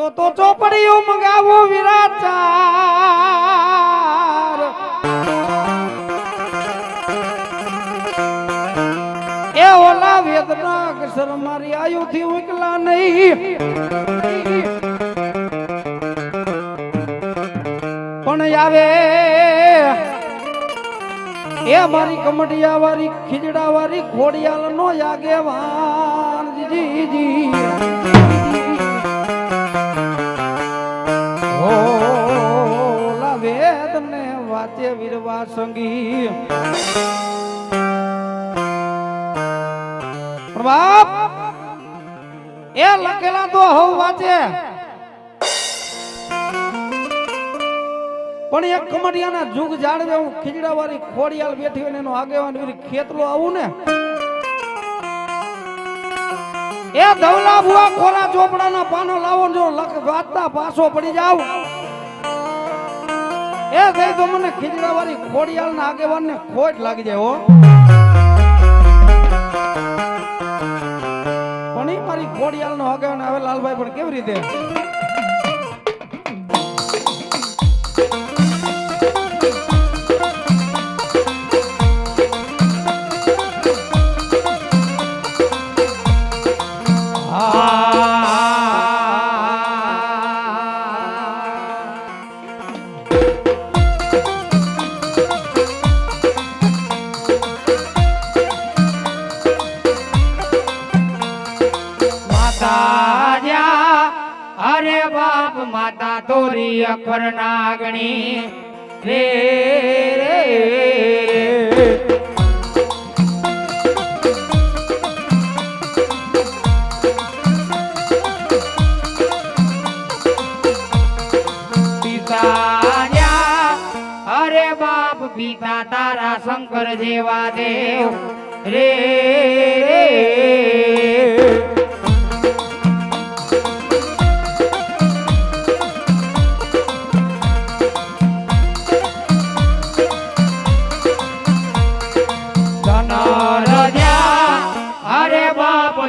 તો ચોપડીઓ મંગાવો વિરાચાર એ ઓલા વેદના અક્ષર મારી આયુથી ઉકલા નહીં પણ આવે એ મારી કમટિયા વાળી ખીજડા વાળી ખોડિયાલ નો આગેવાન જી ઓલા વેદ ને વાચે વીરવા સંગી બાપ એ લખેલા તો હવ વાંચે પણ એક કમડિયાના જુગ જાળવે હું ખીજડા વાળી ખોડિયાલ બેઠી હોય ને એનો આગેવાન ખેતલો આવું ને એ ધવલા ભુવા ખોરા ચોપડાના પાનો લાવો જો લખ વાંચતા પાછો પડી જાવ એ ગઈ તો મને ખીજડા વાળી ખોડિયાલ ના આગેવાન ને ખોટ લાગી જાય હો પણ એ મારી ખોડિયાલ નો આગેવાન હવે લાલભાઈ પણ કેવી રીતે માતા તોરી અખર નાગણી રે રે પિતા અરે બાપ પિતા તારા શંકર જેવા દેવ રે રે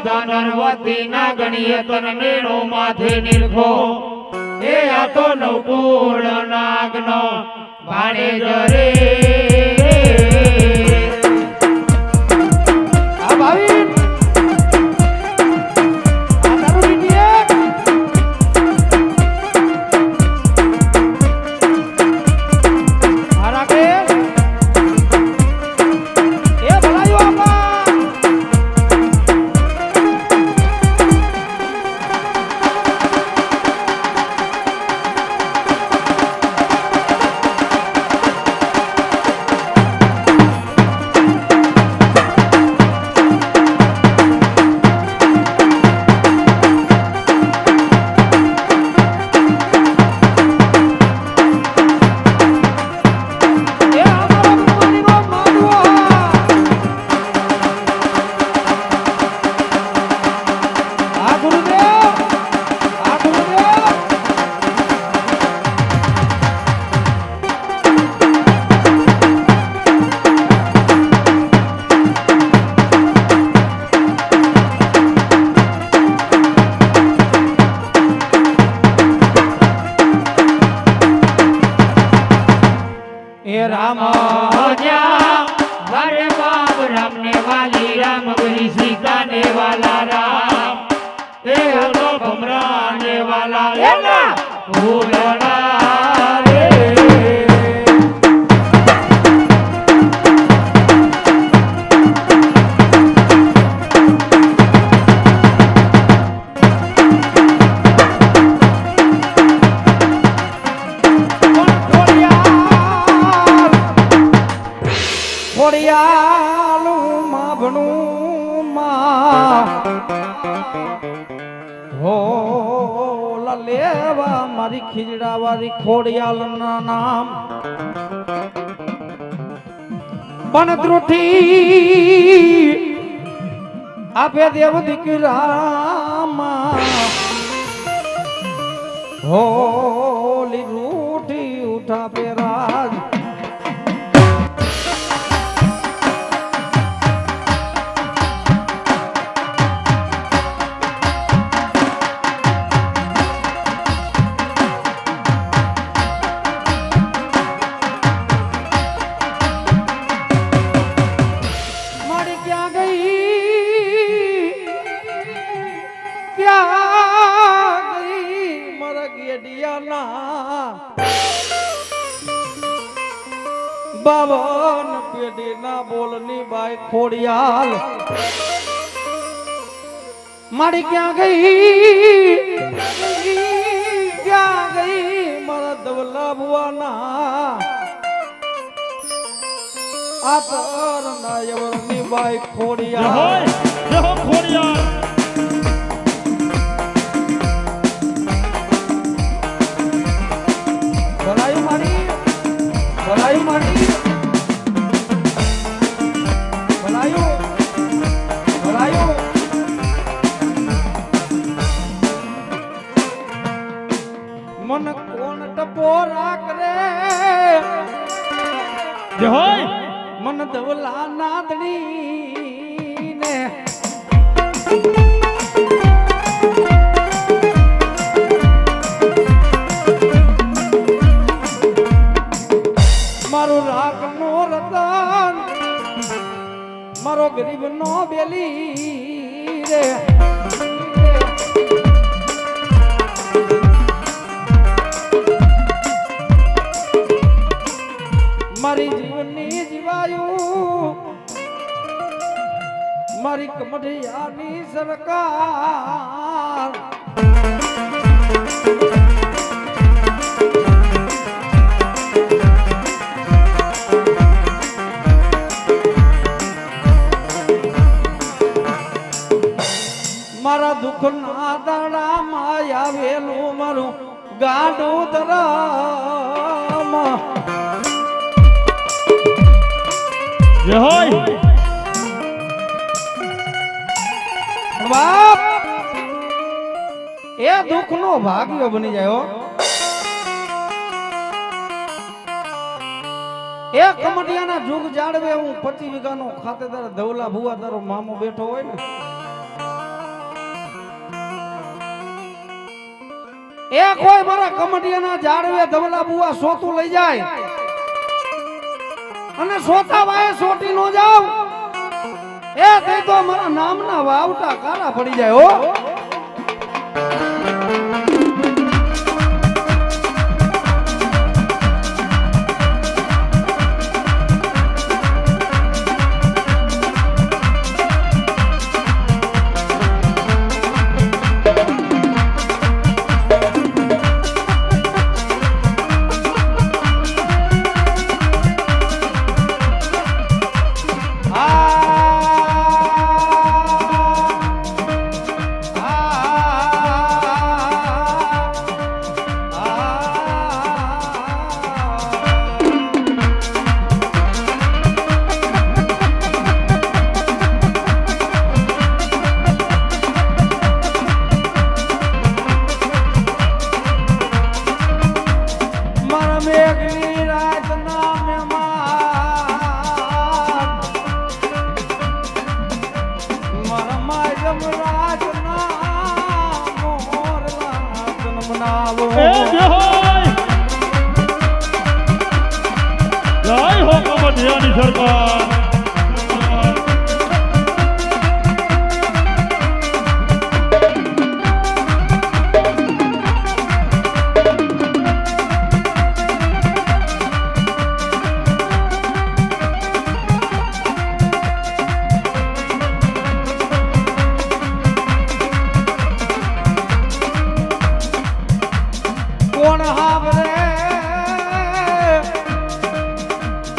ધનવતી ના ગણીએ તન મેળો માથે નિરખો એ આ તો નવકુળ નાગનો ભાણે જરે આ ભાવી આ તારું લીટીએ આ રાખે એ ભલાયો આપા राम हरे बाप राम ने वाली राम गई सीता ने वाला राम ए तो भमराने वाला है ना भूलना रे ખોડિયાલું માભણું માં હો લેવા મારી ખીજડા વાળી ખોડિયાલ ના નામ પણ ત્રુઠી આપે દેવ દીકરા હોલી રૂઠી ઉઠા પેરાજ બાવન પેઢીના બોલની બાઈ ખોડિયાલ મારી ક્યાં ગઈ ક્યાં ગઈ મારા ધવલા ભુવાના આ તરના યવરની બાઈ ખોડિયાલ ખોડિયાર ભલાયું મારી ભલાયું મારી ભલાયું ભલાયું મન કોણ ટપોરા કરે જય હોય મન ધવલા નાદણી ને મારો રાગ નો રતન મારો ગરીબ નો બેલી રે મારી જીવનની જીવાયું મારી કમઢિયાની સરકાર મારા દુઃખ ના દાડામાં આવેલું મારું ગાડું ધરમ જય હોય બાપ એ દુઃખ નો ભાગ્યો બની જાય હો એ કમટિયાના જુગ જાળવે હું 25 વીઘાનો ખાતેદાર ધવલા ભુવા તારો મામો બેઠો હોય ને એ કોઈ મારા કમટિયાના જાળવે ધવલા ભુવા સોતું લઈ જાય અને સોતા વાય સોટી નો જાવ એ તે તો મારા નામના વાવટા કાળા પડી જાય હો સરકાર કોણ હાવરે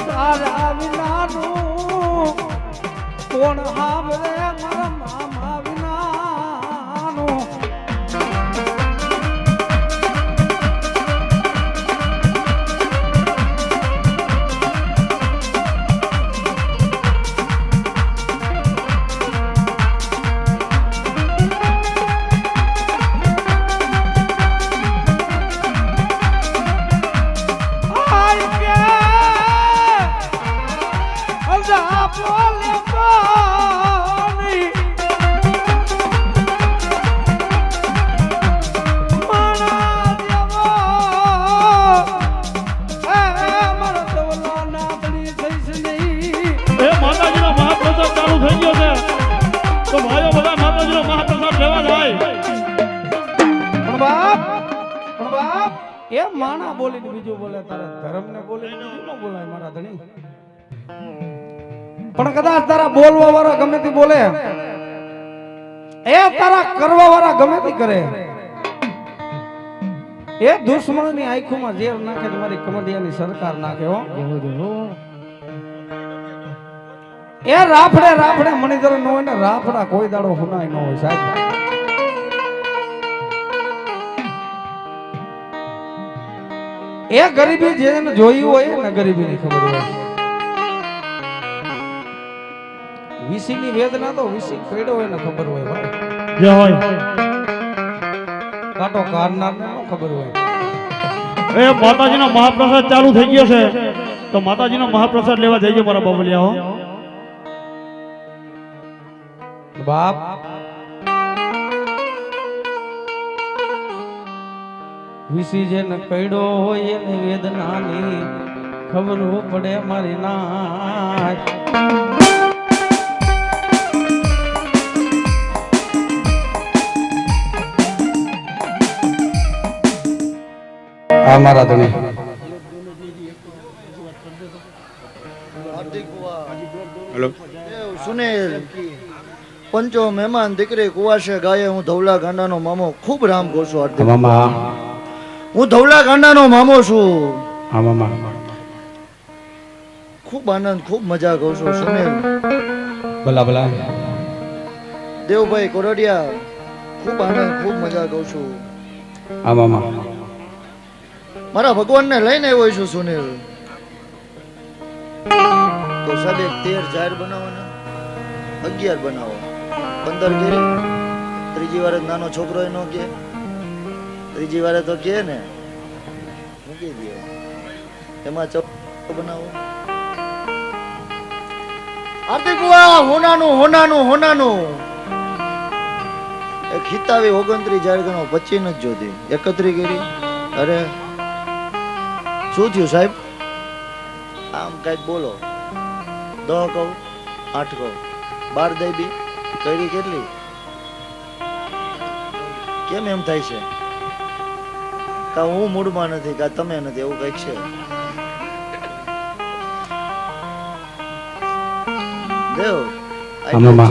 તારા વિનાનું એ માણા બોલીને બીજું બોલે, તારે ધર્મને બોલીને બીજું ન બોલાય મારા ધણી. પણ કદાચ તારા બોલવા વાળા ગમે તે બોલે, એ તારા કરવા વાળા ગમે તે કરે, એ દુશ્મનની આંખોમાં ઝેર નાખે મારી કમડિયાની સરકાર નાખે હો. એ રાફડે રાફડે મણિધર ન હોય ને રાફડા કોઈ દાડો હુનાય ન હોય સાહેબ. એ ગરીબી જેને જોઈ હોય ને ગરીબીની ખબર હોય. વિસીની વેદના તો વિસી કઈડો હોય ને ખબર હોય ભાઈ. જય હોય. કાટો કારનાર ને ખબર હોય. એ માતાજીનો મહાપ્રસાદ ચાલુ થઈ ગયો છે, તો માતાજીનો મહાપ્રસાદ લેવા જઈએ મારા બાબલિયા હો. બાપ વિસી જેને કઈડો હોય એને વેદનાની ખબર પડે મારી નાચ. આ મારા ધણી હેલો સુનિલ પંચો મહેમાન દીકરી કુવાશે ગાયે હું ધવલા ગાંડાનો મામો ખૂબ રામ કહું છું. હાર્દિક મામા, હું ધવલા ગાંડાનો મામો છું. હા મામા, ખૂબ આનંદ ખૂબ મજા કહું છું. સુનિલ ભલા ભલા દેવભાઈ કોરડિયા ખૂબ આનંદ ખૂબ મજા કહું છું. હા મામા, મારા ભગવાનને લઈને આવ્યો છું. સુનિલ તો સાહેબ એક 13 જાહેર બનાવવાના, 11 બનાવો, 15 કરી, ત્રીજી વાર નાનો છોકરો ન કે, ત્રીજી વારે તો કે ને મૂકી દે, એમાં 14 બનાવો. હાર્દિક હોનાનું એક હિતાવી 29 જાહેર ગણો, 25 નથી જોતી, 31 કરી. અરે શું થયું સાહેબ? આમ કઈક બોલો. 10 કહું, 8 કહું, 12 દઈ બી કરી કેટલી? કેમ એમ થાય છે? કા હું મૂડમાં નથી, કા તમે નથી, એવું કઈક છે. દેવ એટલે હવે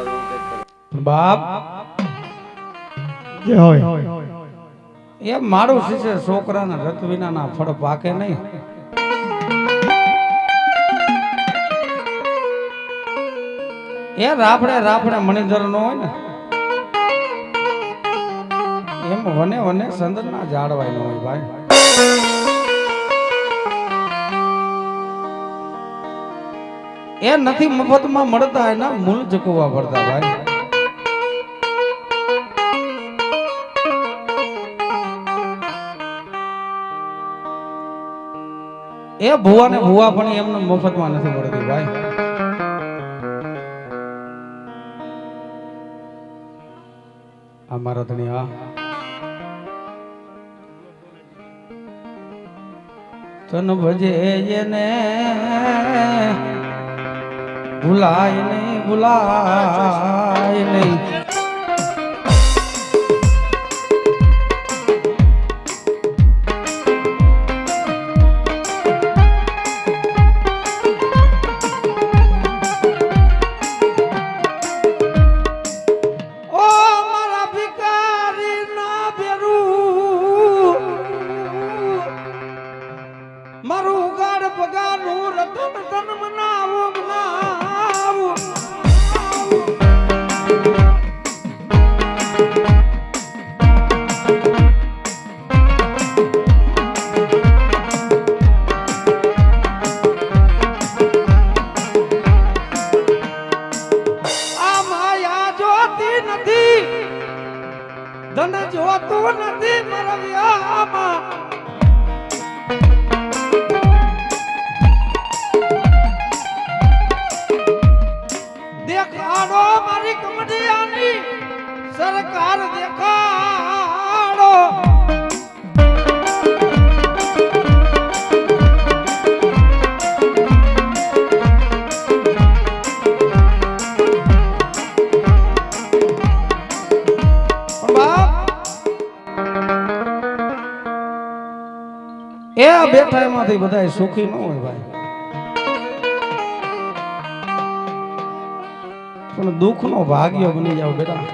એવું કંઈક કરો. બાપ જય હોય. એ મારું શિષ્ય છોકરાના રત વિનાના ફળ પાકે નહીં. એ રાફડે રાફડે મણિધર નો હોય ને એમ વને વને સંદર ના જાળવાય ન હોય ભાઈ. એ નથી મફતમાં મળતા, એના મૂળ ચૂકવવા પડતા ભાઈ. એ ભુવા ને ભુવા પણ એમને મફતમાં નથી મળતી ભાઈ. અમારા ધણી હા તન ભજે એને ભૂલાય નહીં. મારું ગાડ પગાનું રતન તન મનાવું. આ માયા જોતી નથી, ધન જોતું નથી મારા વ્યામાં. દેખાડો મારી કમડિયાની સરકાર, દેખાડો. બાપ એ આ બેઠા એમાંથી બધા સુખી ન હોય ભાઈ, પણ દુઃખ નો ભાગ્ય બની જાવ બેટા.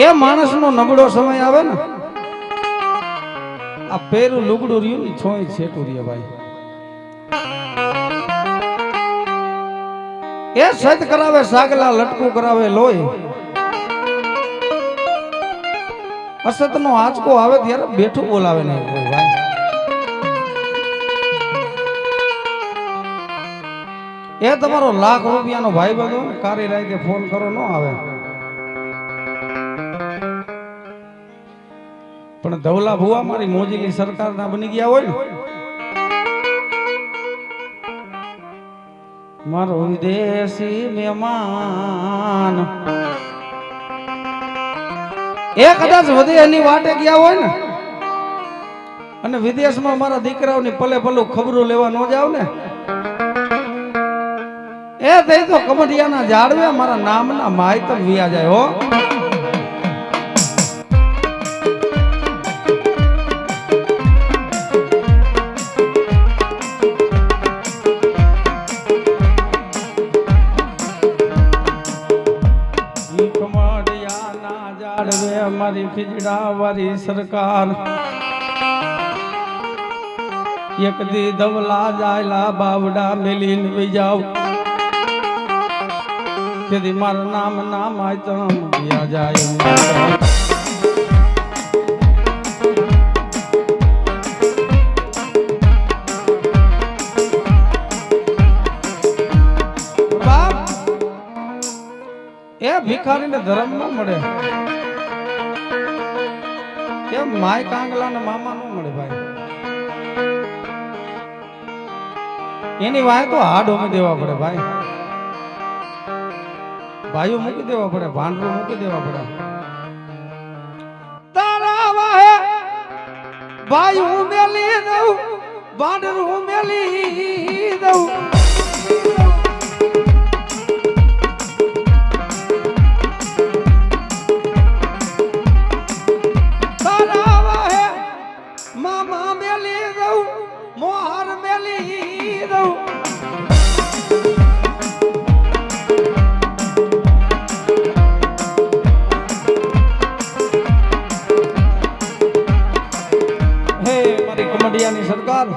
એ માણસ નો નબળો સમય આવે ને, આ પેરું લુગડું રહ્યું ને છોય છેટું રહે ભાઈ. એ સત કરાવે સાગલા, લટકું કરાવે લોહી. અસત નો આંચકો આવે ત્યારે બેઠું બોલાવે નહીં કોઈ ભાઈ. એ તમારો લાખ રૂપિયાનો ભાઈ બંધો ને કારી રાતે ફોન કરો ન આવે, પણ ધવલા ભુવા મારી મોજીલી સરકાર ના બની ગયા હોય ને, મારો વિદેશી મહેમાન એ કદાચ વધે એની વાટે ગયા હોય ને, અને વિદેશમાં મારા દીકરાઓની પલે પલું ખબરું લેવા ન જાવ ને, એ તે તો કમઢિયાના જાડવે મારા નામના માહિતમ વિયા જાય હો. અમારી ખીજડા વાળી સરકાર એક દી ધવલા જાયલા બાવડા મેલીને વઈ જાવ, તેથી મારા નામ ના માયતમ વિયા જાય. એ ભિખારીને ધર્મ ન મળે, એમ માય કાંગલા ને મામા ન મળે ભાઈ. એની વાય તો હાડો મૂકી દેવા પડે ભાઈ, ભાઈઓ મૂકી દેવા પડે, ભાંડરું મૂકી દેવા પડે. તારા વાહે ભાઈ હું મેલી દઉં, ભાંડરું હું મેલી દઉં. સરકાર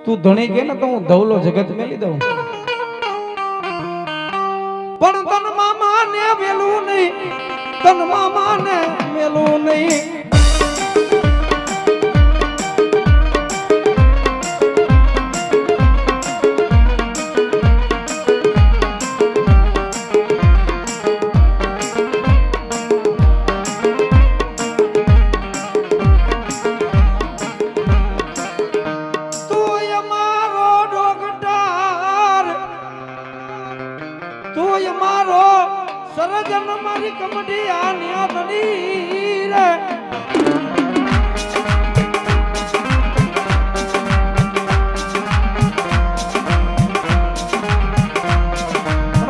તું ધણી કે ને તો હું ધવલો જગત મેલી દઉં, પણ તન મામા ને મેલું નહીં, તન મામા ને મેલું નહીં. સરજન મારી કમડી આન્યા તની રે,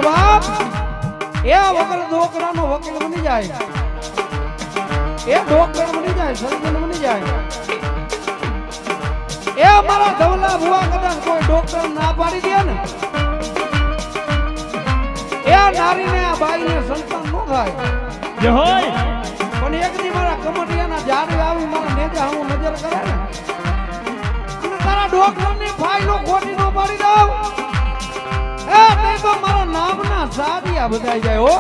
બાપ એ વકીલ ડોકરાનો વકીલ બની જાય, એ ડોક્ટર બની જાય, સર્જન બની જાય. એ મારા ધવલા ભુવા કદાચ કોઈ ડોક્ટર ના પાડી દે ને, નારીને આ બાઈને સંતાન ન થાય જે હોય, પણ એક દી મારા કમટિયાના ઝાડે આવી મારા નેજા હું નજર કરે ને, અને તારા ડોક્ટરની ફાઈલો ખોટી ન પાડી દઉં, એ નહીં તો મારા નામના સાદિયા બધાઈ જાય હો.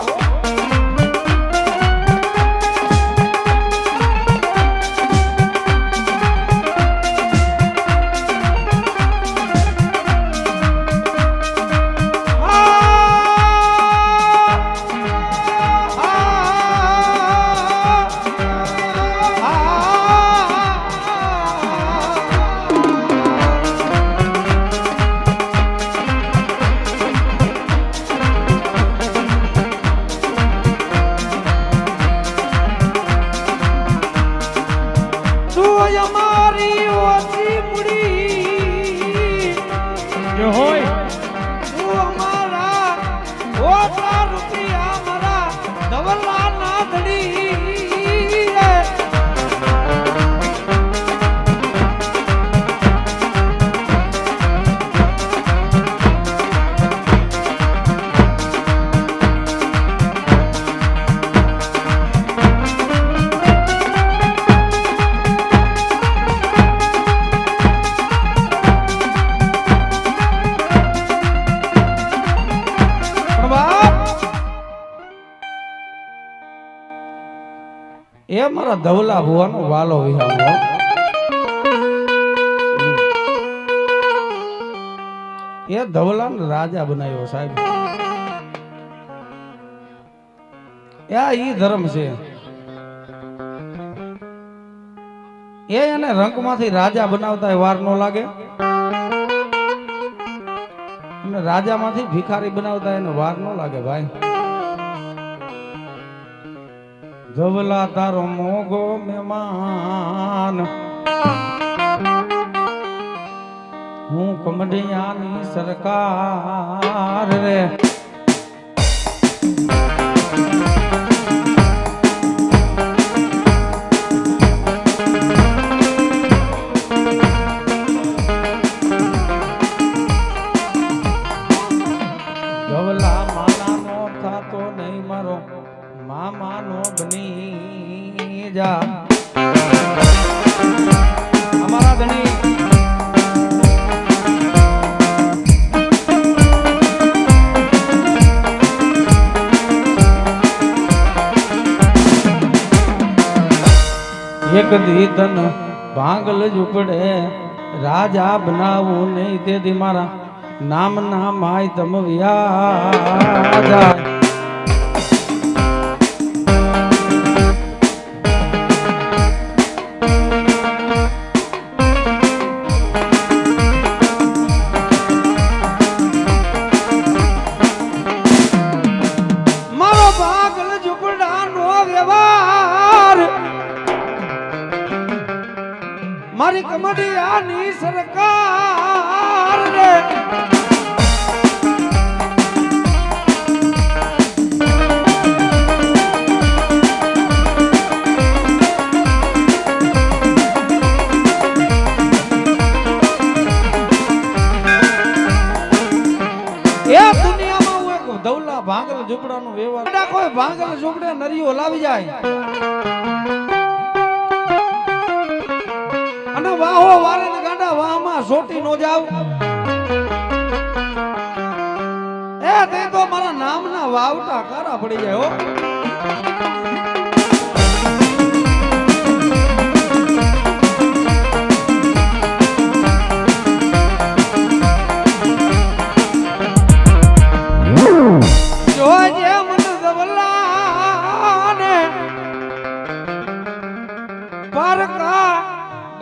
એ મારા ધવલા ભુવાનો વાલો વિહામો એ ધવલાને રાજા બનાવ્યો સાહેબ. ઈ ધર્મ છે. એને રંગમાંથી રાજા બનાવતા વાર ન લાગે અને રાજામાંથી ભિખારી બનાવતા એને વાર ન લાગે ભાઈ. ધવલા તારો મોગો મહેમાન હું કમડિયાની સરકાર રે. ધવલા માનાનો થાતો નહીં મારો મામાનો બની જા. અમારા ધણી એક દી તન ભાંગલ ઝૂપડે રાજા બનાવું નહીં તેથી મારા નામ ના માય તમ વ્યાજા. મારો ભાંગલ ઝૂપડાનો વ્યવહાર મારી કમડિયાની સરકાર રે. ધવલા ભાંગલ ઝૂંપડાનો વ્યવહાર કોઈ ભાંગલ ઝૂંપડે નરિયો લાવી જાય અને વાહો વારે ને ગાંડા વાહમાં સોટી નો જાવ. તે તો મારા નામના વાવટા કારા પડી જાય હો.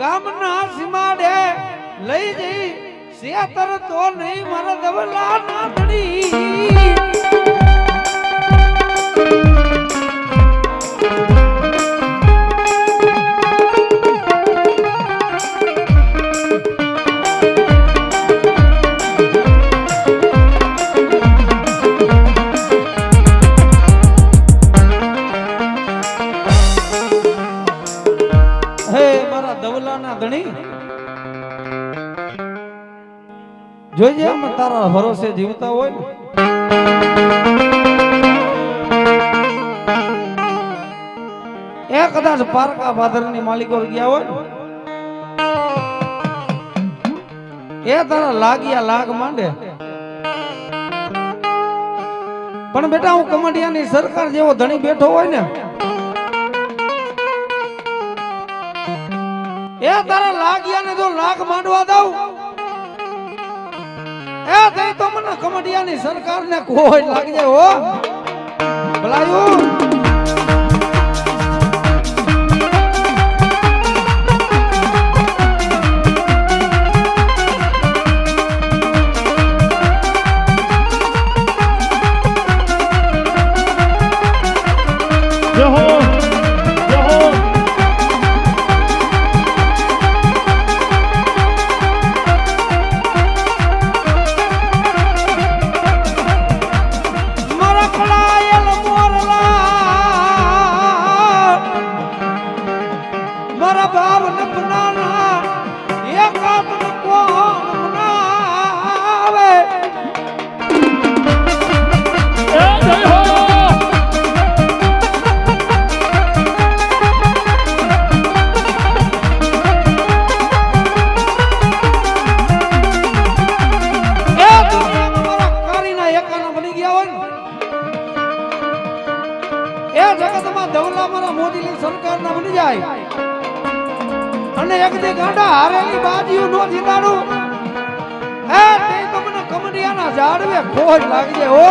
ગામના સીમાડે લઈ જઈ સેતર તો નહીં મારા ધવલા નાથડી. ધવલાના ધણી જોઈજે અમે તારા ભરોસે જીવતા હોય ને એ કદાચ પારકા ભાદરની માલિકો ગયા હોય ને એ તારા લાગ્યા લાગ માંડે. પણ બેટા હું કમડિયાની સરકાર જેવો ધણી બેઠો હોય ને એ તારા લાગ્યા ને જો લાગ માંડવા દઉં એ થઈ તો મને કમડિયાની સરકાર ને કોઈ લાગી જાય હો ભલાયું. મારા કળાયેલ મોરલા પ્રકારના બની જાય અને એક દી ગાંડા હારેલી બાજીઓ નો જીતાડું એ તે તો મને કમરિયાના ઝાડવે ખોજ લાગી જાય હો.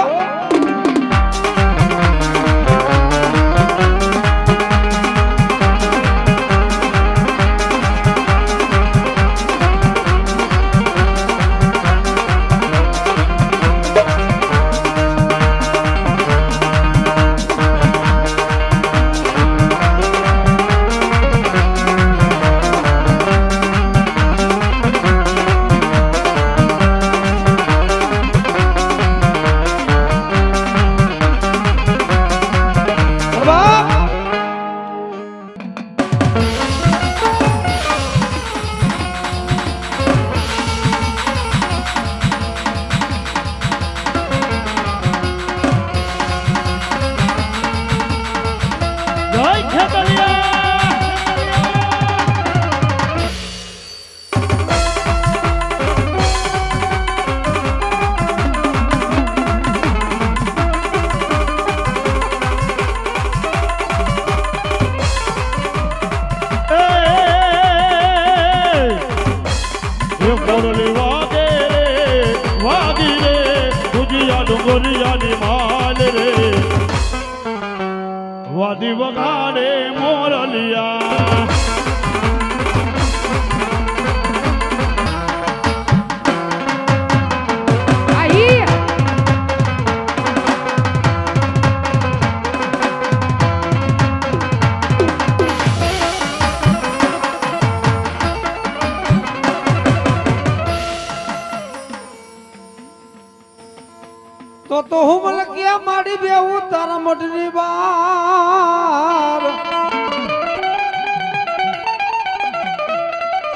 ડુંગરિયાની માલ રે વાદી વગાડે મોરલિયા તો હું મલકિયા માડી બેવું તારા મઢની બાર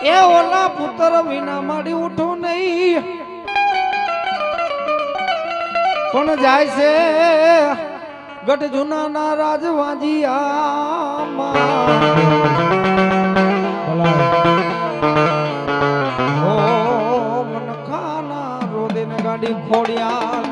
એ ઓલા પુત્ર વિના માડી ઉઠો નહીં પણ જાય છે ગઢ જૂનાના રાજવાજીયામાં ઓ મન ખાના રોદે ને ગાડી ખોડિયા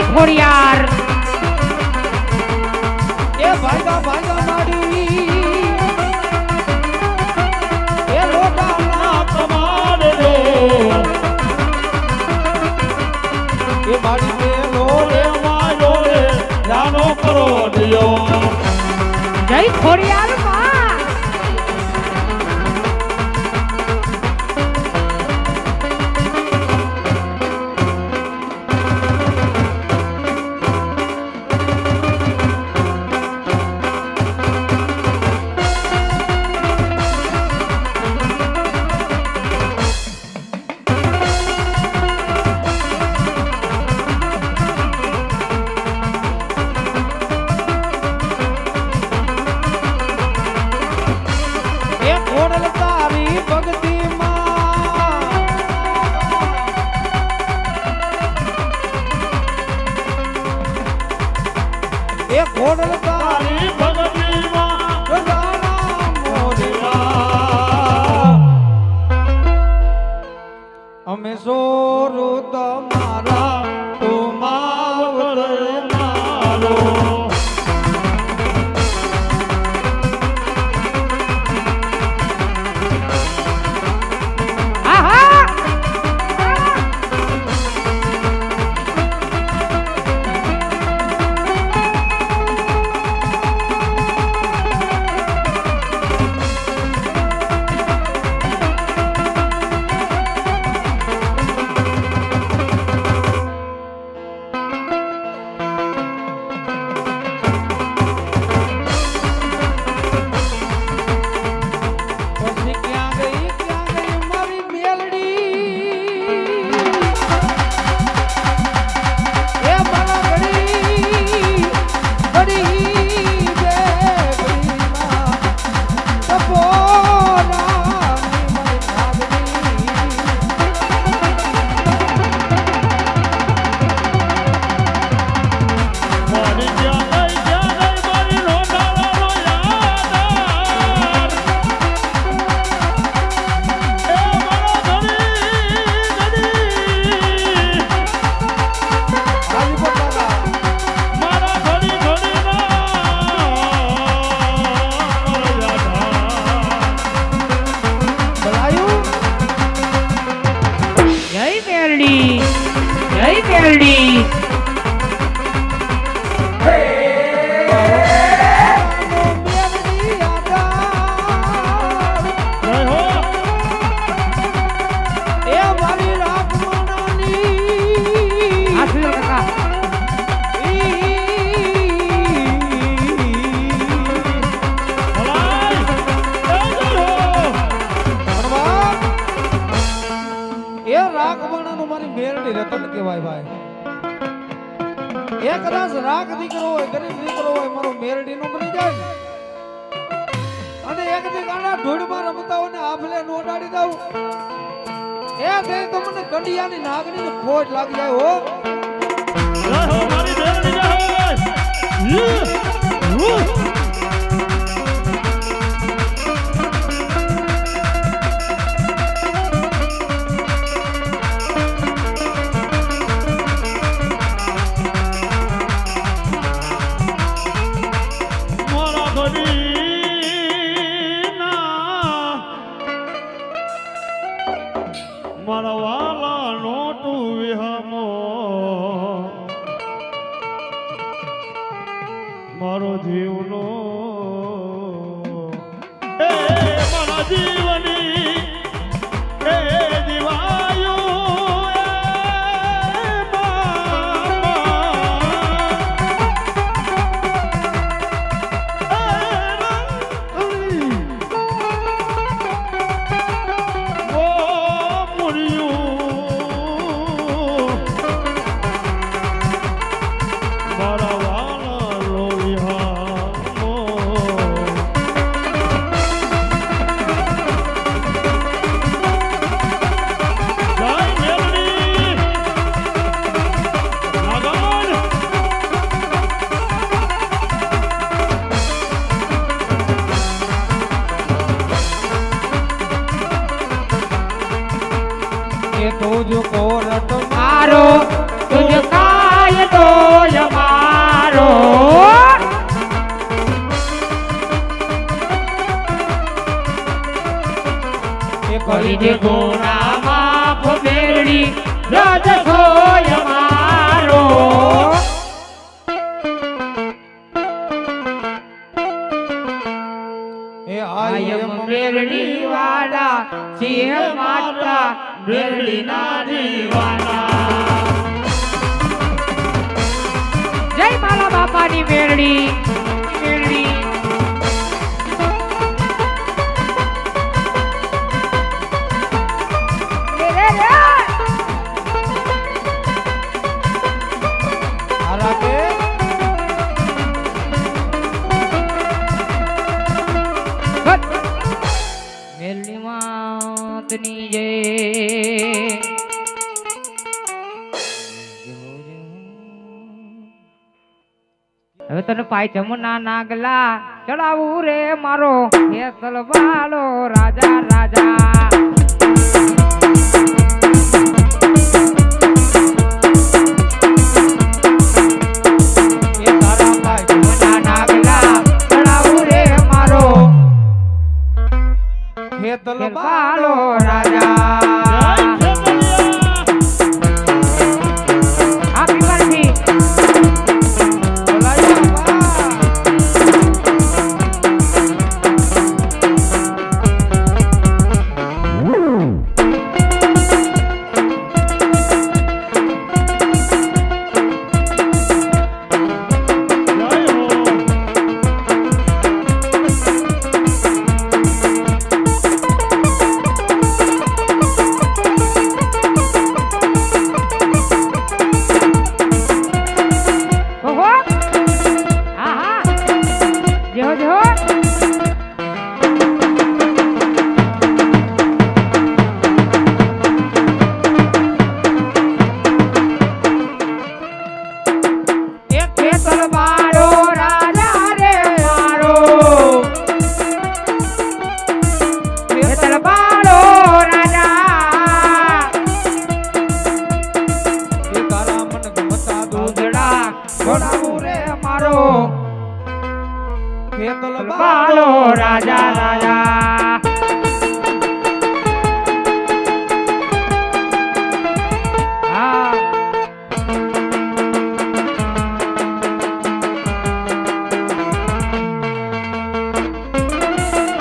ખોડિયાર એ ભાગા ભાગા માડી એ લોટાના કમાડ રે એ માડી ને લોરે માયો રે જાનો કરો દિયો જય ખોડિયાર માં અમે સોરો તમારા તો માવતર મારો એ કદાચ રાગ દીકરો હોય ગરીબ દીકરો હોય મારો મેરડી નો બની જાય ને અને એક દી ગાડા ઢોળમાં રમતા હોય ને આફલે નો ઉડાડી દઉં એ દે તો મને કંડિયાની નાગની ને ખોટ લાગી જાય હો જય હો મારી બેનની જય મારા વાલા નોટું વિહામો મારો જીવનો એ મારા જીવની એ દિવાયો એ तुझको रट मारो तुझका ये तो मारो કરી दे गोरा माफ मेरी राज सोय मारो એ आयम मेरड़ी वाला सिंह माता मेरड़ी ना दीवाना जय माला बापा नी मेरड़ी मेरड़ी આરા કે मेरड़ी मातनी जय હવે તને પાય જમના નાગલા ચડાવું રે મારો હે તલવાલો રાજા રાજા એ તારા પાય જમના નાગલા ચડાવું રે મારો હે તલવાલો તલવાલો રાજા આપી પરથી ઓહો હા હા જો જો એક ખેતર મારો રાજા રે મારો ખેતર મારો રાજા એ તારા મન ગમતા દૂધડા છોડાવું રે મારો હે બાલો તલવાલો રાજા રાજા હા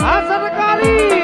આ સરકારી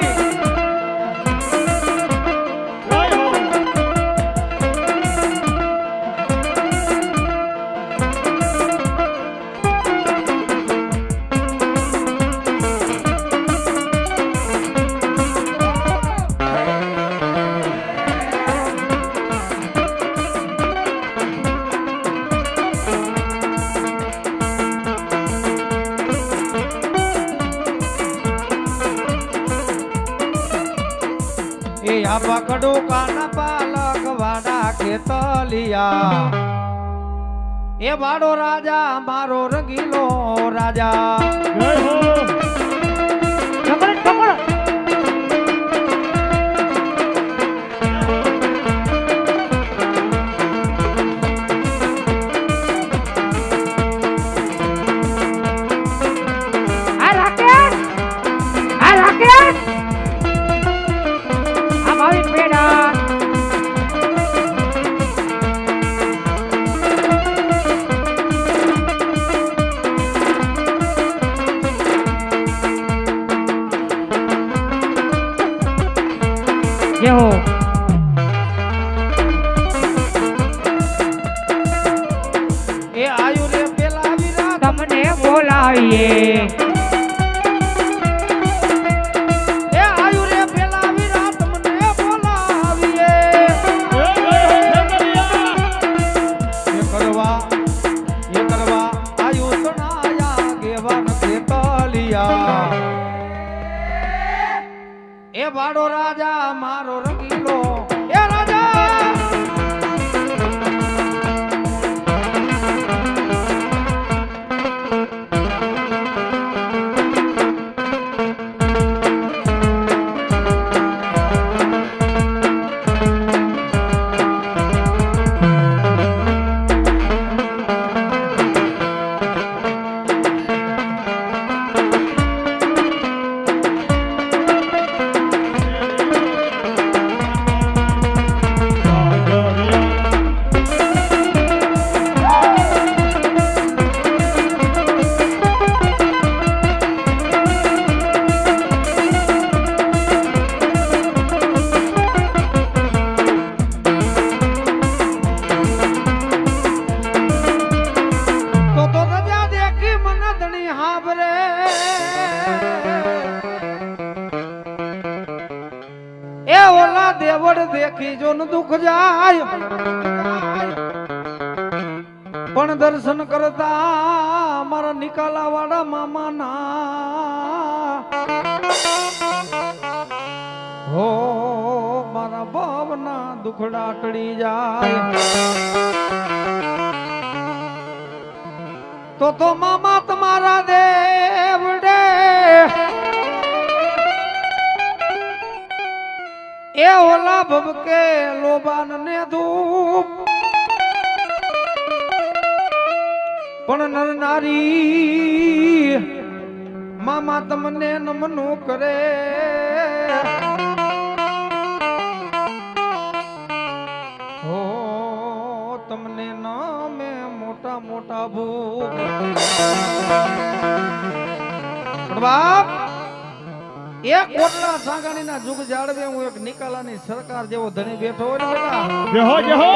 ડાબા કડો કાના પાલક વાડા ખેતલિયા એ વાડો રાજા મારો રંગીલો રાજા જય હો ખબર ખબર આ રાકેશ આ ભાવિક પેડા જે હો એ આયુ રે પેલા વિરા તમને બોલાવીએ એ આયુ રે પેલા વિરા તમને બોલાવીએ એ કરવા આયુ સણાયા ગેવાન ખેતલિયા એ વાડો રાજા મારો રંગીલો એ રાજા દેવડ દેખી જો ન દુખ જાય પણ દર્શન કરતા મારા નિકાલા વાળા મામાના હો મારા ભાવના દુખડા ટળી જાય તો મામા તમારા દેવડે એ ઓલા ભબકે લોબાન ને ધૂપ પણ નર નારી મામા તમને નમનું કરે હો તમને નામે મોટા મોટા ભૂખ બાપ એક કોટલા સાંગાણીના જુગ જાળવે હું એક નિકાલાની સરકાર જેવો ધણી બેઠો હોય ને બેટા જય હો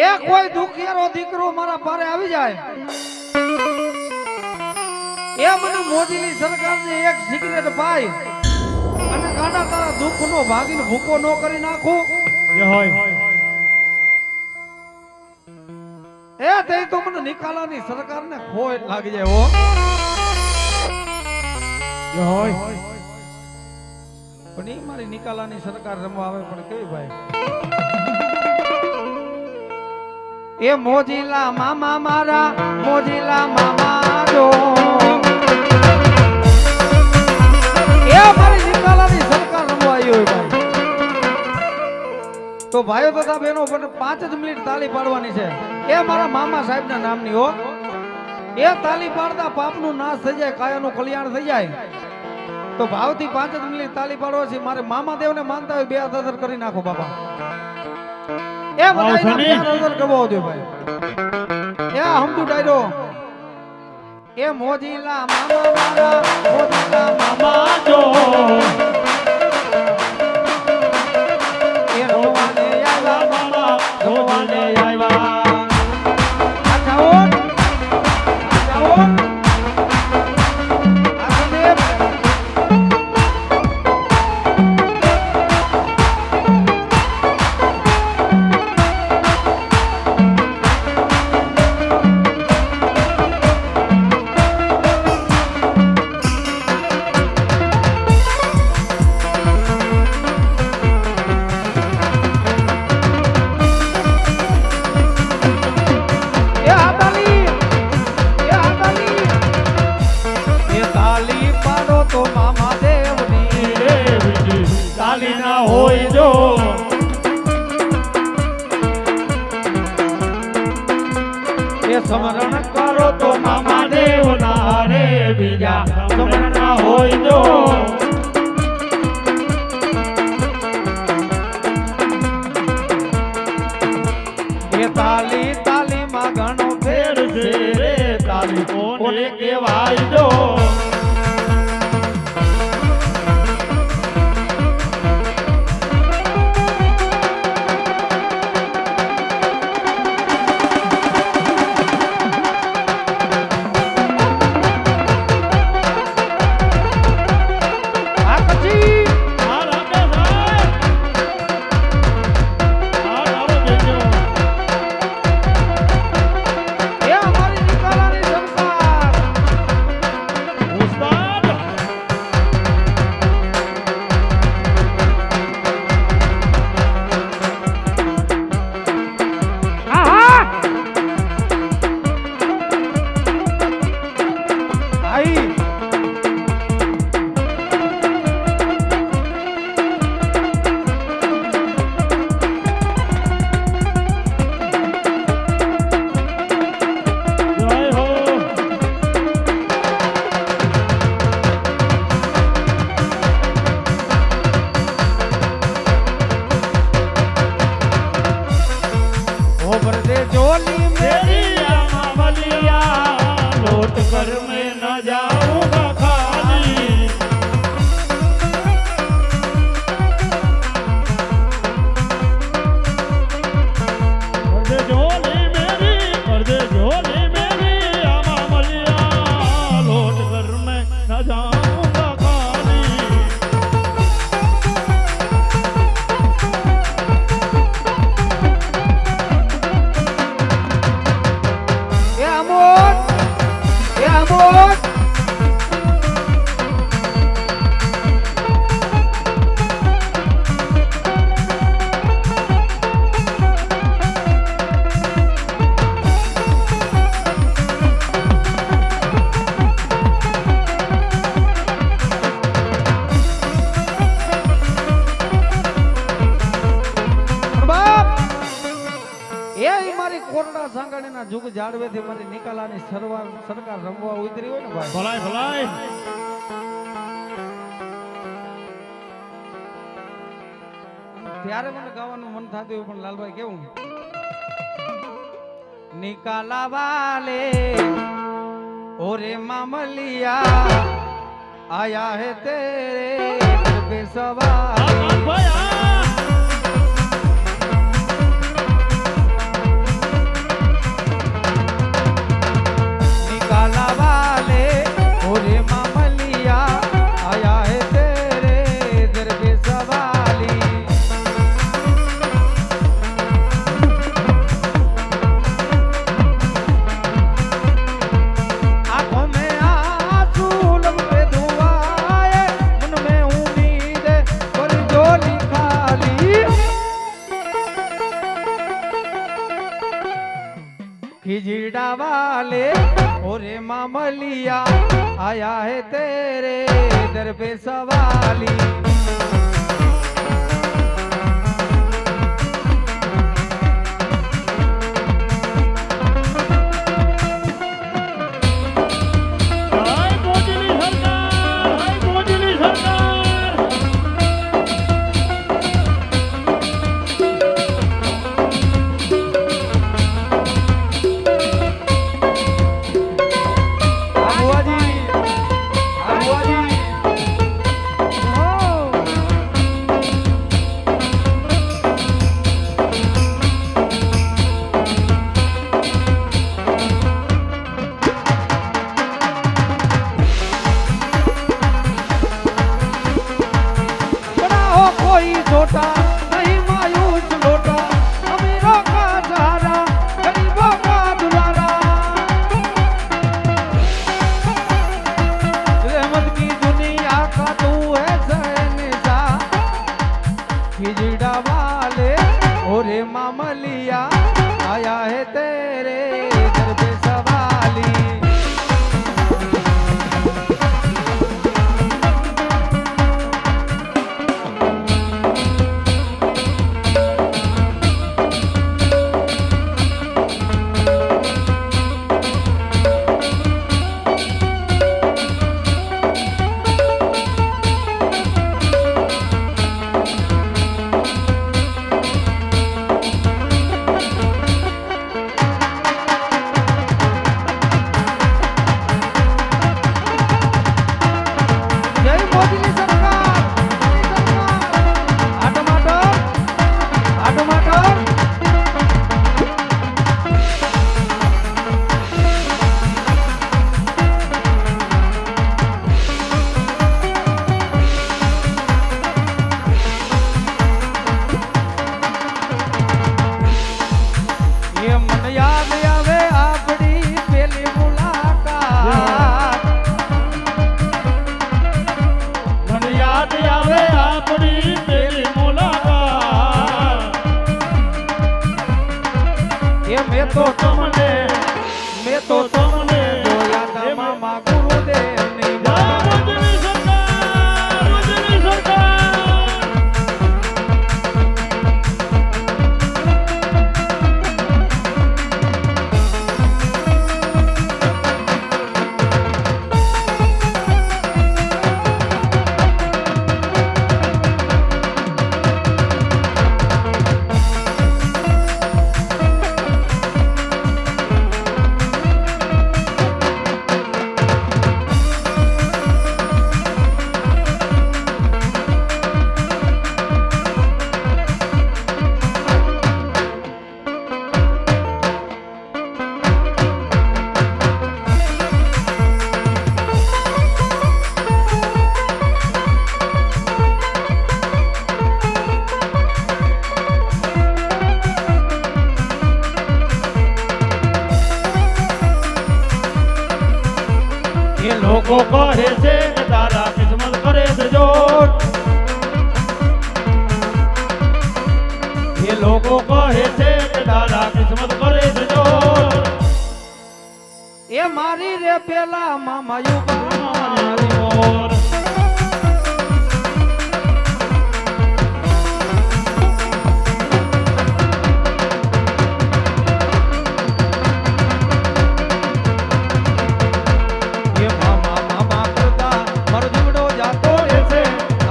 એ કોઈ દુખિયારો દીકરો મારા પારે આવી જાય એ મને મોદીની સરકારની એક સિગરેટ પાઈ અને કાના તારા દુઃખનો ભાગીને ભૂકો ન કરી નાખું જય હો એ તે તો મને નિકાલાની સરકારને ખોય લાગી જાય હો જય હો પણ એ મારી નિકાલાની સરકાર રમવા આવે પણ કેવી ભાઈ એ મોજીલા મામા મારા મોજીલા મામા જો એ મારી નિકાલાની સરકાર રમવા આવી હોય ભાઈ તો ભાઈઓ તથા બહેનો પણ 5 જ મિનિટ તાળી પાડવાની છે એ મારા મામા સાહેબના નામની હો એ તાળી પાડતા પાપનું નાશ થઈ જાય કાયાનું કલ્યાણ થઈ જાય તો ભાવથી 5 જ મિનિટ તાળી પાડવા છે મારે મામા દેવને માનતા હોય 2 હાથ કરી નાખો બાપા એ બધાય નજર કરવો દે ભાઈ એ હમદુ ડાયરો એ મોજીલા મામા મારા મોજીલા મામા જો એ રોવાને આવ્યા મામા રોવાને આવ્યા આજાઓ એ સમરણ કરો તો મામા દેવના રે બીજા સમરણ ના હોય જો એ તાલી તાલીમાં ઘણો ફેર છે રે તારી કોને કહેવાય જો આ પછી આ રામે સાહેબ આ આવો દેજો એ અમારી નિકાલાની સરકાર ઉસ્તાદ આહા આઈ જય હો ઓ ભરદે જોલી तेरी अमलिया लौट कर मैं न जाऊंगा खाली कर दे झोली मेरी अमलिया लौट कर मैं न जाऊंगा खाली એ અમોદ એ અમોદ બાપ એ મારી કોરડા સાંગણીના જુગ જાળવેથી મારી નિકાલાની સરકાર રમવા ઉતરી હોય ને ભાઈ ભલાઈ ભલાઈ ત્યારે મને ગાવાનું મન થતું હોય પણ લાલભાઈ કેવું નિકાલા વાલે ઓરે મામલિયા આયા હે તેરે દિલ पे सवारी ભાઈ निकाला वाले ओरे मामलिया आया है तेरे दर पे सवाली आंखों में आंसू लब पे दुआएं मन में उम्मीद पर झोली खाली खिजड़ा वाले ओरे मामलिया आया है तेरे दर पे सवाली હાય મોદીની સરકાર હાય મોદીની સરકાર આબુઆજી આબુઆજી ઓ મેં તો તમને જોયા તા મામા ગુરુદેવની બાઈ. મોજની સરકાર, મોજની સરકાર. એ લોકો કહે છે કે તારા કિસ્મત કરે છે જોડ. એ લોકો કહે છે કે તારા કિસ્મત કરે છે જોડ. એ મારી રે પેલા મામા યુગા મારી મોર. એ મામા મામા કરતા મારો જીવડો જાતો રહેશે,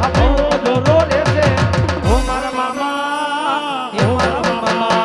આપણો જોરો રહેશે. ઓ મારા મામા, એ મારા મામા.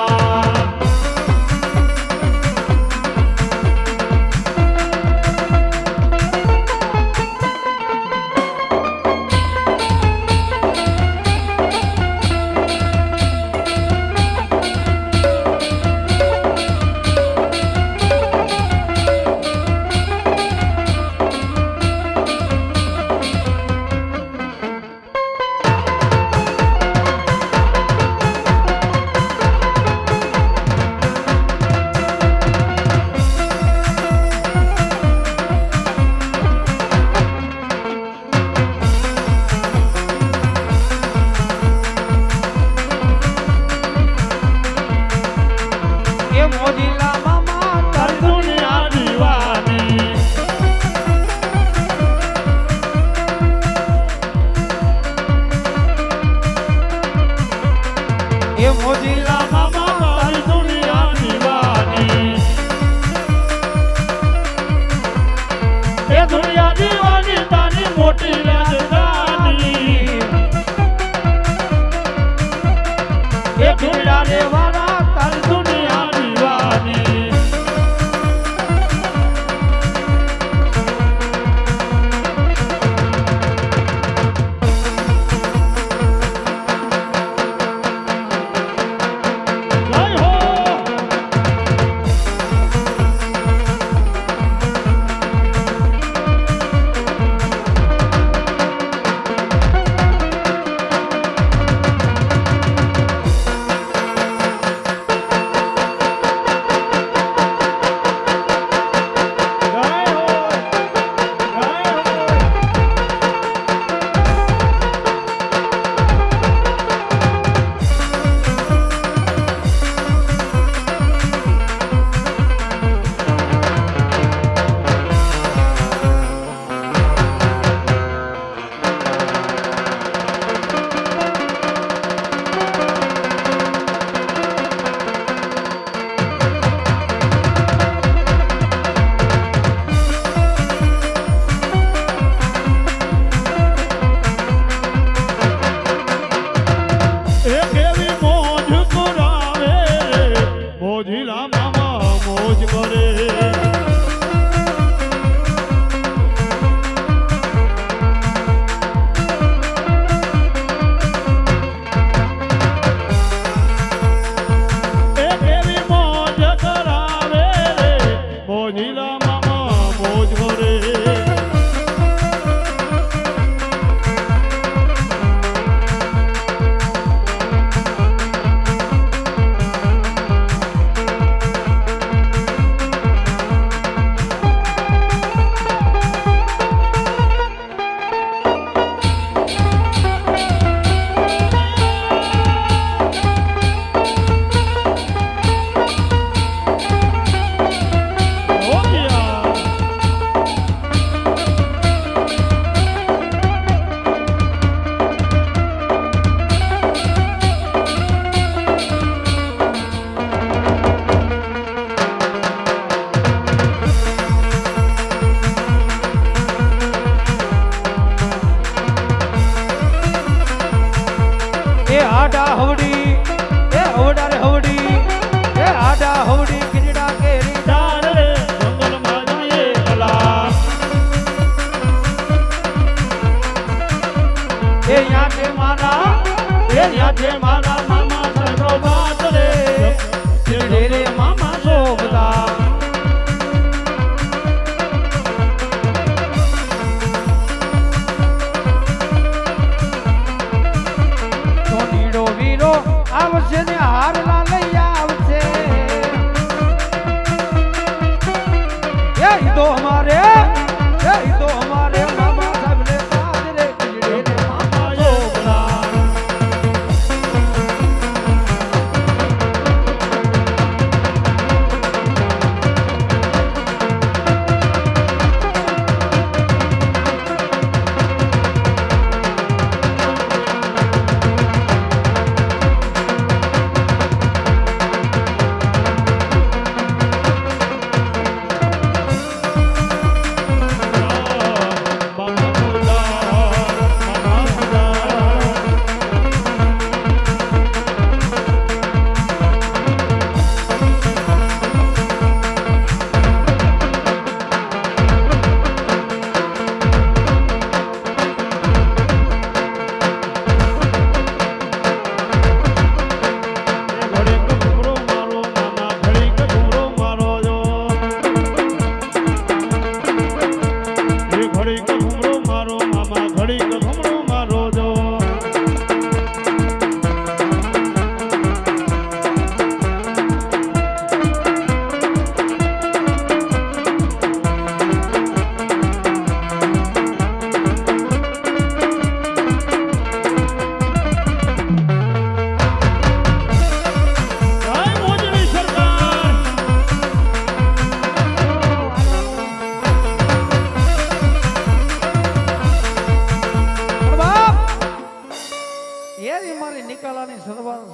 એ મોજીલા મામા તારી દુનિયા દીવાની. એ મોજીલા મામા તારી દુનિયા દીવાની. એ દુનિયા દીવાની તારી મોટી રાજધાની. એ ભીડા રે વાળા તારી દુનિયા દીવાની. જય હો. હવડી એ હવડા રે હવડી એ આડા હવડી કિરડા કેરી ડાળ રે જંગલમાં જઈએ ભલા એ યાદે મારા મારા મામા સરો બાત રે રે રે મામા શોભતા સોનીડો વીરો આવશે ને હારલા લઈ આવશે એ તો અમારે મામા સાહેબ ને સાજ રે રે રે મામા શોભતા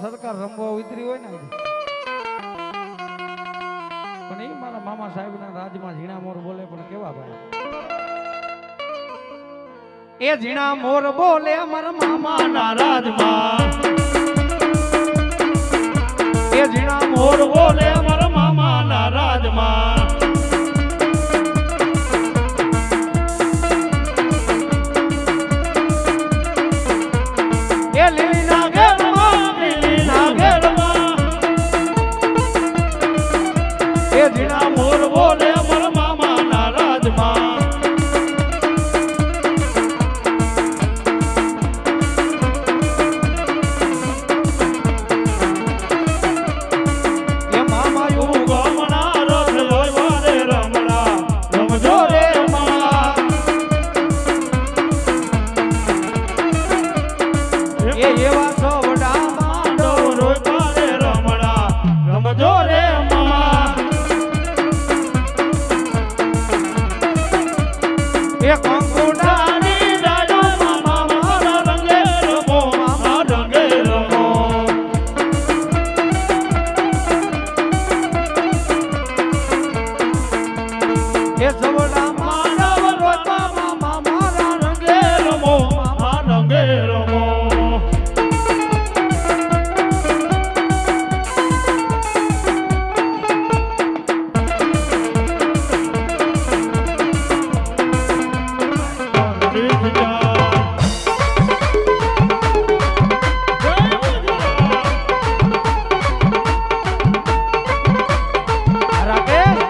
સરકાર રમવા ઉતરી હોય ને પણ એ મારા મામા સાહેબ ના રાજમાં ઝીણા મોર બોલે પણ કેવા ભાઈ એ ઝીણા મોર બોલે મારા મામા ના રાજમાં એ ઝીણા મોર બોલે મારા મામા ના રાજમાં એ લીલી ના એ ઝીણા મોર બોલે મારા મામા ના રાજમાં એ મામા યુ ગમણા રથ જોવા રે રમણા રમજો રે મામા એ એવા સોવડા માંડો રોય રે રમણા રમજો રે મામા એ કંકુડાની ડાડો મામા મારા રંગે રમો મામા રંગે રમો એ સોવડા માંડો રોતા મામા મારા રંગે રમો મામા રંગે રમો રાકેશ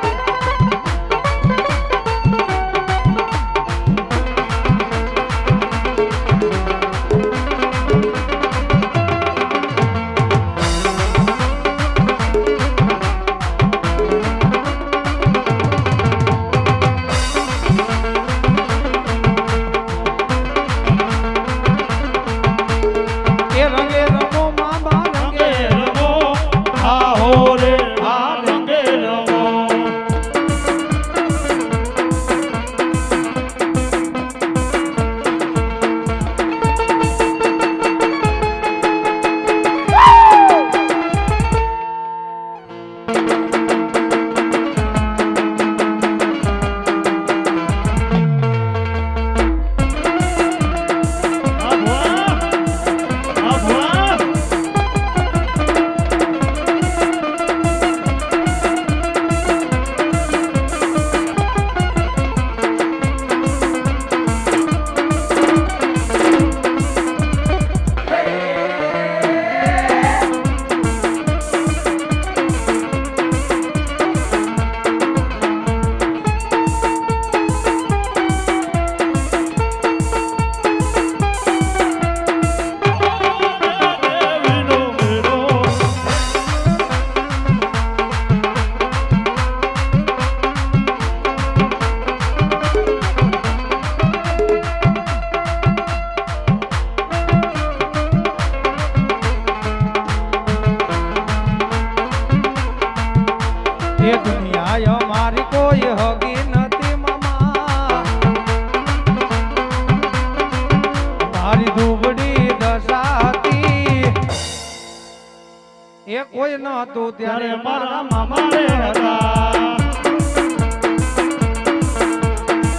એ દુનિયા અમારી કોઈ હગી નથી મામા મારી દુબળી દશા હતી એ કોઈ ન હતું ત્યારે ત્યારે મારા મારા મામા રે હતા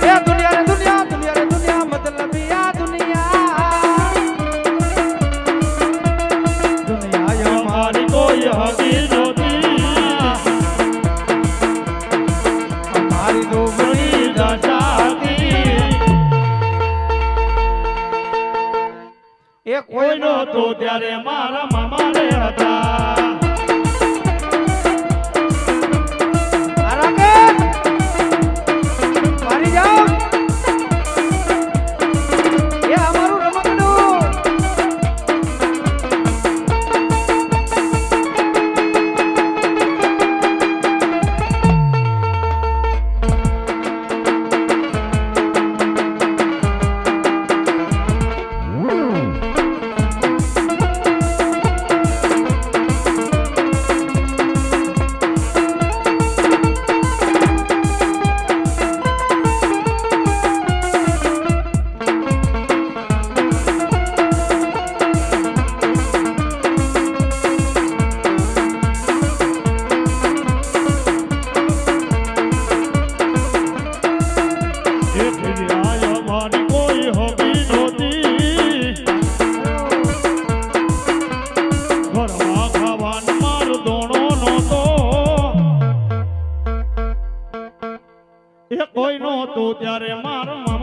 એ દુનિયા રે દુનિયા દુનિયા રે દુનિયા મતલબ આ દુનિયા દુનિયા અમારી કોઈ હતી નહોતી મારી દુબળી દશા હતી એ કોઈ કોઈ ન નહોતું ત્યારે મારા મામા રે હતા મારી જાઓ એ અમારું રમકડું એ દુનિયા અમારી કોઈ હતી નહોતી ઘરમાં ખાવાનું મારો દોણો નહોતો એ કોઈ નહોતું ત્યારે મારો મામા